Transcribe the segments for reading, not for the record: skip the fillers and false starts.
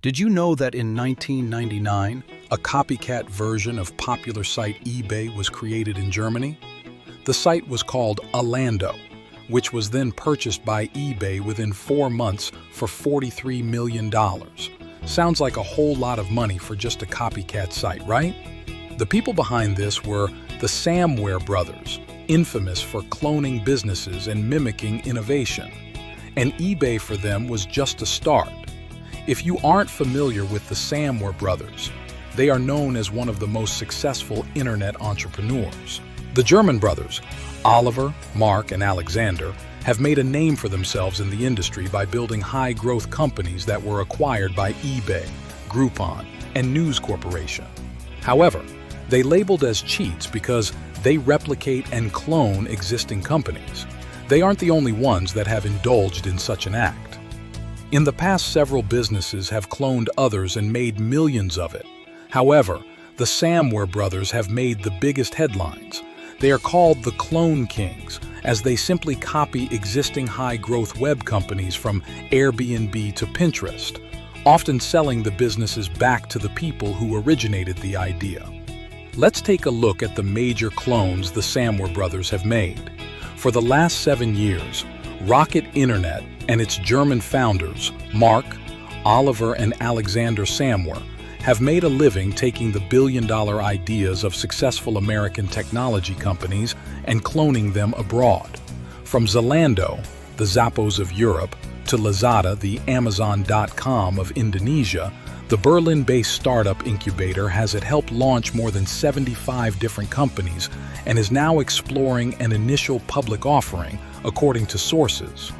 Did you know that in 1999, a copycat version of popular site eBay was created in Germany? The site was called Alando, which was then purchased by eBay within 4 months for $43 million. Sounds like a whole lot of money for just a copycat site, right? The people behind this were the Samwer Brothers, infamous for cloning businesses and mimicking innovation. And eBay for them was just a start. If you aren't familiar with the Samwer Brothers, they are known as one of the most successful internet entrepreneurs. The German brothers, Oliver, Marc, and Alexander, have made a name for themselves in the industry by building high-growth companies that were acquired by eBay, Groupon, and News Corporation. However, they labeled as cheats because they replicate and clone existing companies. They aren't the only ones that have indulged in such an act. In the past, several businesses have cloned others and made millions of it. However, the Samwer Brothers have made the biggest headlines. They are called the Clone Kings, as they simply copy existing high-growth web companies from Airbnb to Pinterest, often selling the businesses back to the people who originated the idea. Let's take a look at the major clones the Samwer Brothers have made. For the last 7 years, Rocket Internet and its German founders, Marc, Oliver, and Alexander Samwer, have made a living taking the billion-dollar ideas of successful American technology companies and cloning them abroad. From Zalando, the Zappos of Europe, to Lazada, the Amazon.com of Indonesia, the Berlin-based startup incubator has helped launch more than 75 different companies and is now exploring an initial public offering, according to sources.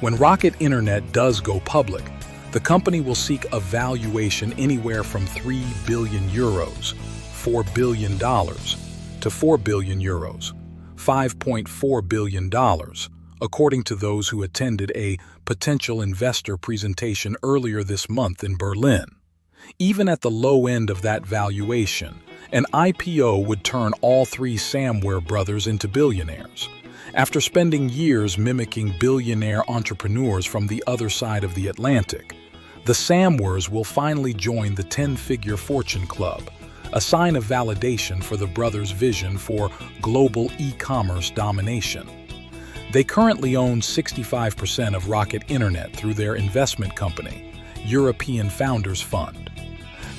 When Rocket Internet does go public, the company will seek a valuation anywhere from 3 billion euros, $4 billion, to 4 billion euros, $5.4 billion, according to those who attended a potential investor presentation earlier this month in Berlin. Even at the low end of that valuation, an IPO would turn all three Samwer brothers into billionaires. After spending years mimicking billionaire entrepreneurs from the other side of the Atlantic, the Samwers will finally join the 10-figure Fortune Club, a sign of validation for the brothers' vision for global e-commerce domination. They currently own 65% of Rocket Internet through their investment company, European Founders Fund.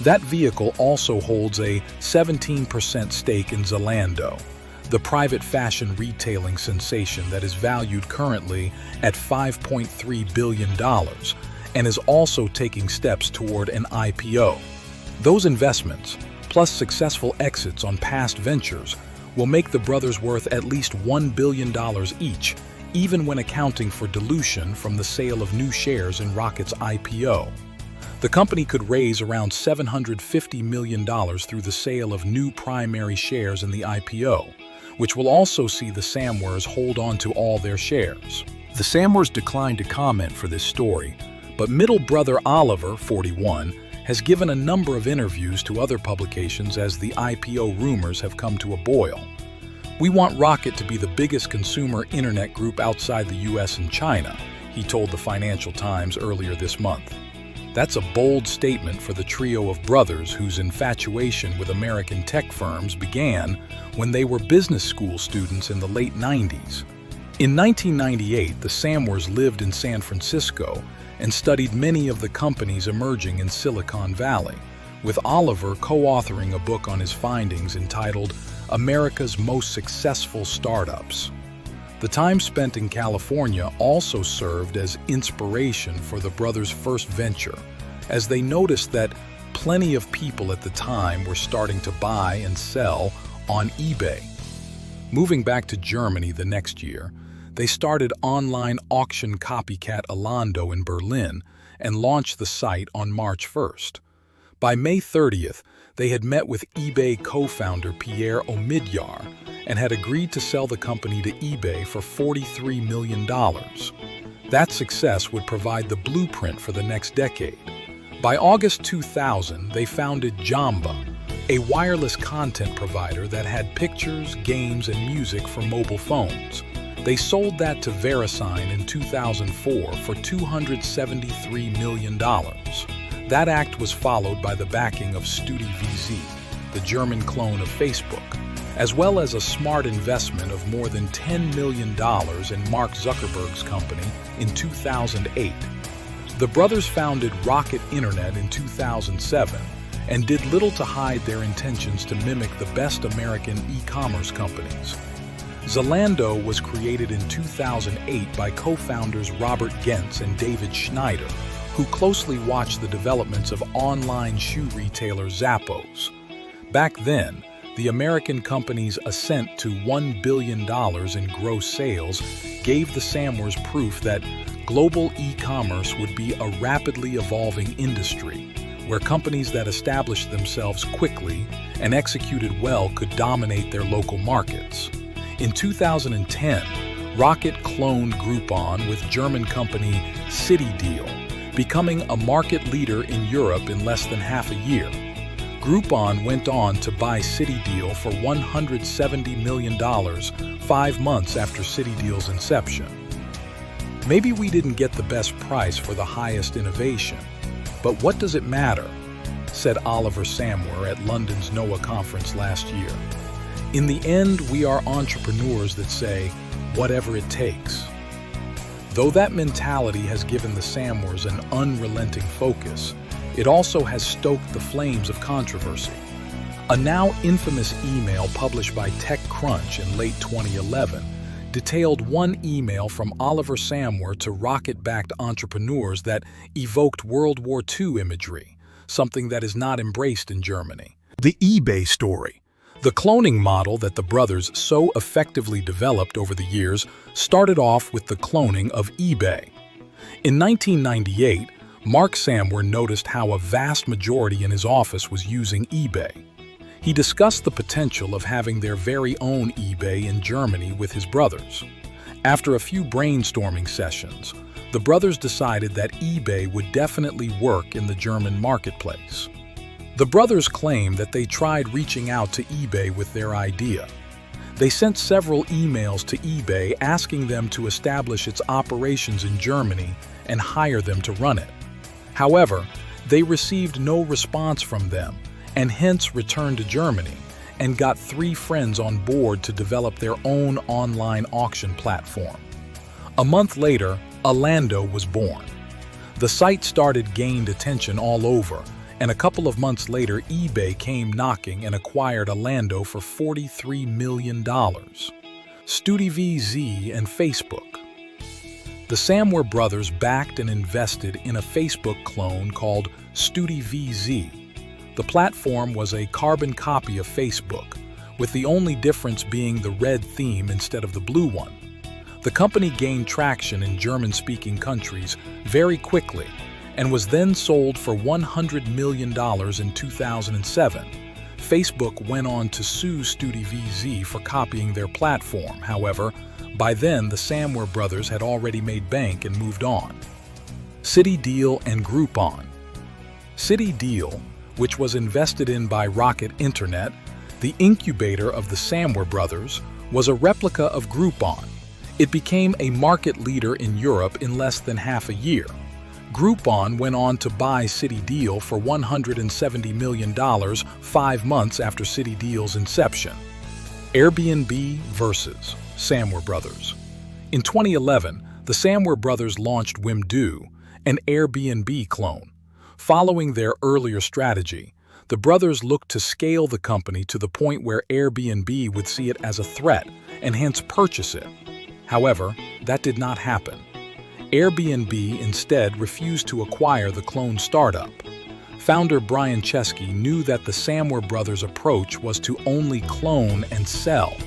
That vehicle also holds a 17% stake in Zalando, the private fashion retailing sensation that is valued currently at $5.3 billion and is also taking steps toward an IPO. Those investments, plus successful exits on past ventures, will make the brothers worth at least $1 billion each, even when accounting for dilution from the sale of new shares in Rocket's IPO. The company could raise around $750 million through the sale of new primary shares in the IPO, which will also see the Samwers hold on to all their shares. The Samwers declined to comment for this story, but middle brother Oliver, 41, has given a number of interviews to other publications as the IPO rumors have come to a boil. "We want Rocket to be the biggest consumer internet group outside the US and China," he told the Financial Times earlier this month. That's a bold statement for the trio of brothers whose infatuation with American tech firms began when they were business school students in the late 90s. In 1998, the Samwers lived in San Francisco and studied many of the companies emerging in Silicon Valley, with Oliver co-authoring a book on his findings entitled America's Most Successful Startups. The time spent in California also served as inspiration for the brothers' first venture, as they noticed that plenty of people at the time were starting to buy and sell on eBay. Moving back to Germany the next year, they started online auction copycat Alando in Berlin and launched the site on March 1st. By May 30th, they had met with eBay co-founder Pierre Omidyar and had agreed to sell the company to eBay for $43 million. That success would provide the blueprint for the next decade. By August 2000, they founded Jamba, a wireless content provider that had pictures, games, and music for mobile phones. They sold that to VeriSign in 2004 for $273 million. That act was followed by the backing of StudiVZ, the German clone of Facebook, as well as a smart investment of more than $10 million in Mark Zuckerberg's company in 2008. The brothers founded Rocket Internet in 2007 and did little to hide their intentions to mimic the best American e-commerce companies. Alando was created in 2008 by co-founders Robert Gentz and David Schneider, who closely watched the developments of online shoe retailer Zappos. Back then, the American company's ascent to $1 billion in gross sales gave the Samwers proof that global e-commerce would be a rapidly evolving industry, where companies that established themselves quickly and executed well could dominate their local markets. In 2010, Rocket cloned Groupon with German company CityDeal, becoming a market leader in Europe in less than half a year. Groupon went on to buy CityDeal for $170 million 5 months after CityDeal's inception. Maybe we didn't get the best price for the highest innovation, but what does it matter? Said Oliver Samwer at London's NOAA conference last year. In the end, we are entrepreneurs that say, whatever it takes. Though that mentality has given the Samwers an unrelenting focus, it also has stoked the flames of controversy. A now infamous email published by TechCrunch in late 2011 detailed one email from Oliver Samwer to rocket-backed entrepreneurs that evoked World War II imagery, something that is not embraced in Germany. The eBay story. The cloning model that the brothers so effectively developed over the years started off with the cloning of eBay. In 1998, Marc Samwer noticed how a vast majority in his office was using eBay. He discussed the potential of having their very own eBay in Germany with his brothers. After a few brainstorming sessions, the brothers decided that eBay would definitely work in the German marketplace. The brothers claim that they tried reaching out to eBay with their idea. They sent several emails to eBay asking them to establish its operations in Germany and hire them to run it. However, they received no response from them and hence returned to Germany and got 3 friends on board to develop their own online auction platform. A month later, Alando was born. The site started gained attention all over, and a couple of months later, eBay came knocking and acquired Alando for $43 million. StudiVZ and Facebook. The Samwer brothers backed and invested in a Facebook clone called StudiVZ. The platform was a carbon copy of Facebook, with the only difference being the red theme instead of the blue one. The company gained traction in German-speaking countries very quickly and was then sold for $100 million in 2007. Facebook went on to sue StudiVZ for copying their platform. However, by then the Samwer brothers had already made bank and moved on. CityDeal and Groupon. CityDeal, which was invested in by Rocket Internet, the incubator of the Samwer brothers, was a replica of Groupon. It became a market leader in Europe in less than half a year. Groupon went on to buy CityDeal for $170 million 5 months after CityDeal's inception. Airbnb versus Samwer Brothers. In 2011, the Samwer brothers launched Wimdu, an Airbnb clone. Following their earlier strategy, the brothers looked to scale the company to the point where Airbnb would see it as a threat and hence purchase it. However, that did not happen. Airbnb instead refused to acquire the clone startup. Founder Brian Chesky knew that the Samwer brothers' approach was to only clone and sell.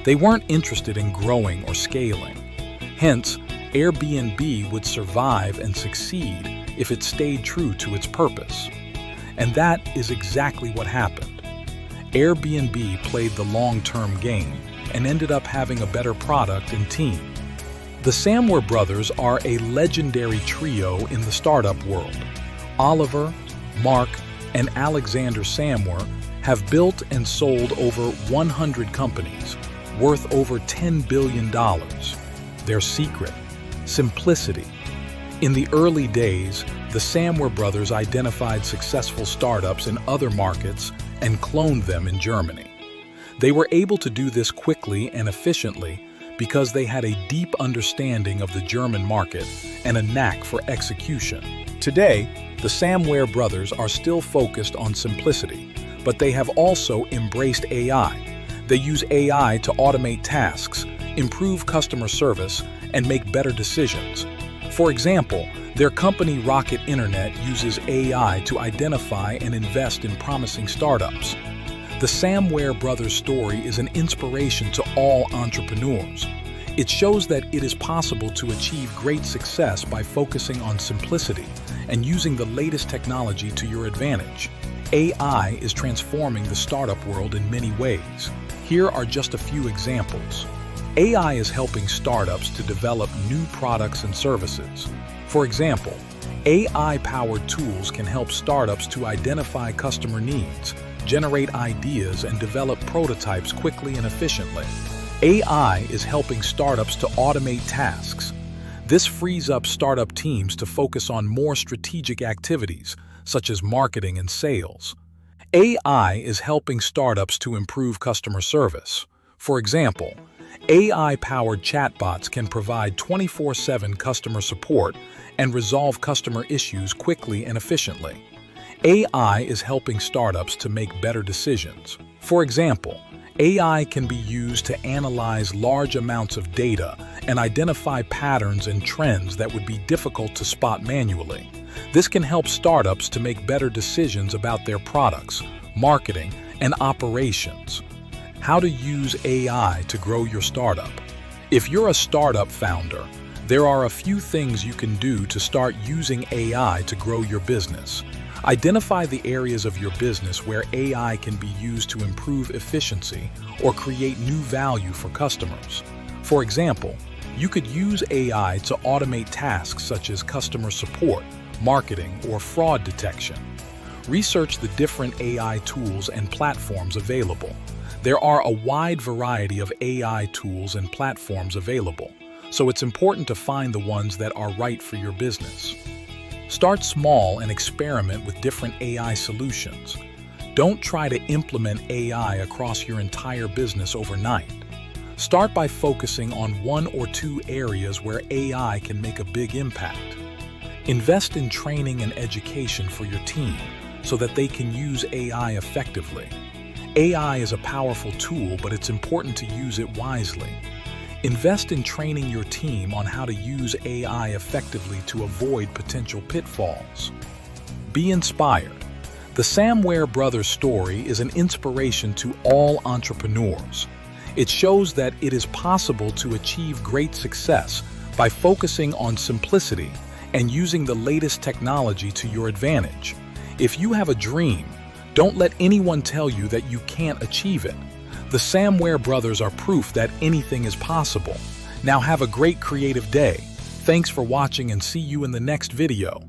They weren't interested in growing or scaling. Hence, Airbnb would survive and succeed if it stayed true to its purpose. And that is exactly what happened. Airbnb played the long-term game and ended up having a better product and team. The Samwer brothers are a legendary trio in the startup world. Oliver, Marc, and Alexander Samwer have built and sold over 100 companies, worth over $10 billion. Their secret: simplicity. In the early days, the Samwer Brothers identified successful startups in other markets and cloned them in Germany. They were able to do this quickly and efficiently because they had a deep understanding of the German market and a knack for execution. Today, the Samwer Brothers are still focused on simplicity, but they have also embraced AI. They use AI to automate tasks, improve customer service, and make better decisions. For example, their company Rocket Internet uses AI to identify and invest in promising startups. The Samwer Brothers story is an inspiration to all entrepreneurs. It shows that it is possible to achieve great success by focusing on simplicity and using the latest technology to your advantage. AI is transforming the startup world in many ways. Here are just a few examples. AI is helping startups to develop new products and services. For example, AI-powered tools can help startups to identify customer needs, generate ideas, and develop prototypes quickly and efficiently. AI is helping startups to automate tasks. This frees up startup teams to focus on more strategic activities, such as marketing and sales. AI is helping startups to improve customer service. For example, AI-powered chatbots can provide 24/7 customer support and resolve customer issues quickly and efficiently. AI is helping startups to make better decisions. For example, AI can be used to analyze large amounts of data and identify patterns and trends that would be difficult to spot manually. This can help startups to make better decisions about their products, marketing, and operations. How to use AI to grow your startup. If you're a startup founder, there are a few things you can do to start using AI to grow your business. Identify the areas of your business where AI can be used to improve efficiency or create new value for customers. For example, you could use AI to automate tasks such as customer support, marketing, or fraud detection. Research the different AI tools and platforms available. There are a wide variety of AI tools and platforms available, so it's important to find the ones that are right for your business. Start small and experiment with different AI solutions. Don't try to implement AI across your entire business overnight. Start by focusing on one or two areas where AI can make a big impact. Invest in training and education for your team so that they can use AI effectively. AI is a powerful tool, but it's important to use it wisely. Invest in training your team on how to use AI effectively to avoid potential pitfalls. Be inspired. The Samwer Brothers story is an inspiration to all entrepreneurs. It shows that it is possible to achieve great success by focusing on simplicity and using the latest technology to your advantage. If you have a dream, don't let anyone tell you that you can't achieve it. The Samwer Brothers are proof that anything is possible. Now have a great creative day. Thanks for watching and see you in the next video.